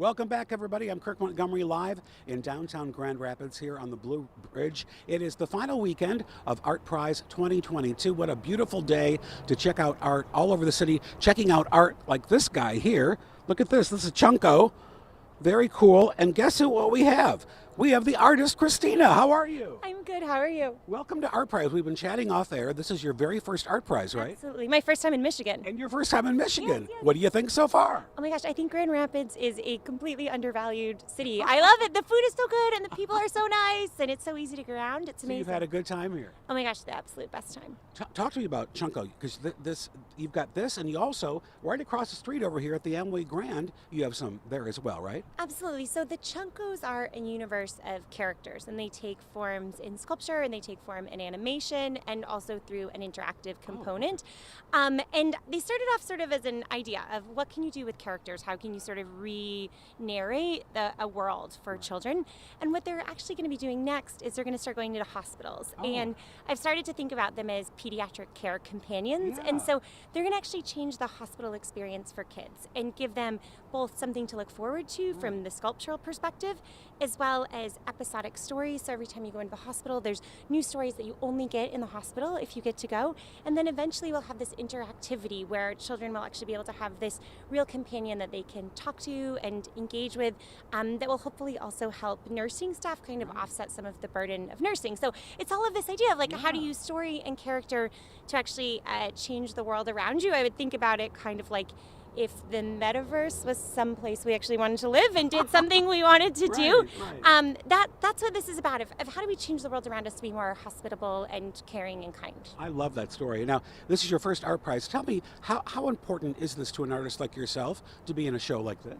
Welcome back, everybody. I'm Kirk Montgomery, live in downtown Grand Rapids here on the Blue Bridge. It is the final weekend of ArtPrize 2022. What a beautiful day to check out art all over the city. Checking out art like this guy here. Look at this. This is Chunko. Very cool. And guess what we have? We have the artist, Kristina. How are you? I'm good. How are you? Welcome to ArtPrize. We've been chatting off air. This is your very first ArtPrize, right? Absolutely. My first time in Michigan. And your first time in Michigan. Yes. What do you think so far? Oh my gosh, I think Grand Rapids is a completely undervalued city. I love it. The food is so good and the people are so nice and it's so easy to get around. It's amazing. So you've had a good time here. Oh my gosh, the absolute best time. Talk to me about Chunko, because you've got this, and you also, right across the street over here at the Amway Grand, you have some there as well, right? Absolutely. So the Chunkos are a universe of characters, and they take forms in sculpture, and they take form in animation, and also through an interactive component. And they started off sort of as an idea of what can you do with characters? How can you sort of re-narrate a world for children? And what they're actually going to be doing next is they're going to start going into hospitals. And I've started to think about them as pediatric care companions. Yeah. And so they're going to actually change the hospital experience for kids and give them both something to look forward to from the sculptural perspective, as well as episodic stories. So every time you go into the hospital, there's new stories that you only get in the hospital if you get to go. And then eventually we'll have this interactivity where children will actually be able to have this real companion that they can talk to and engage with, that will hopefully also help nursing staff kind of offset some of the burden of nursing. So it's all of this idea of like, how do you use story and character to actually change the world around you? I would think about it kind of like if the metaverse was someplace we actually wanted to live and did something we wanted to do. That's what this is about, of how do we change the world around us to be more hospitable and caring and kind. I love that story. Now, this is your first ArtPrize. Tell me, how important is this to an artist like yourself to be in a show like this?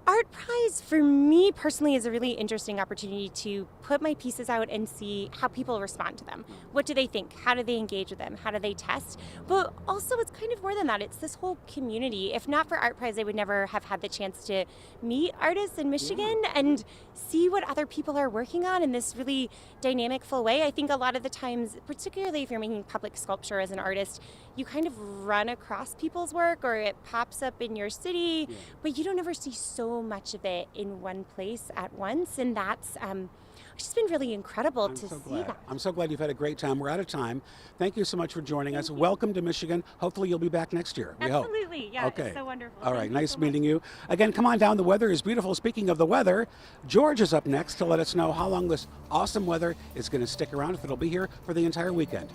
ArtPrize, for me personally, is a really interesting opportunity to put my pieces out and see how people respond to them. What do they think? How do they engage with them? How do they test? But also, it's kind of more than that. It's this whole community. If not for ArtPrize, I would never have had the chance to meet artists in Michigan and see what other people are working on in this really dynamic, full way. I think a lot of the times, particularly if you're making public sculpture as an artist, you kind of run across people's work or it pops up in your city, but you don't ever see so much of it in one place at once, and that's it's just been really incredible to see that. I'm so glad you've had a great time. We're out of time. Thank you so much for joining us. Welcome to Michigan. Hopefully you'll be back next year. We hope. Absolutely, yeah. Okay. It's so wonderful. All right, Thank you nice so meeting much. you. Again, come on down. The weather is beautiful. Speaking of the weather, George is up next to let us know how long this awesome weather is going to stick around, if it'll be here for the entire weekend.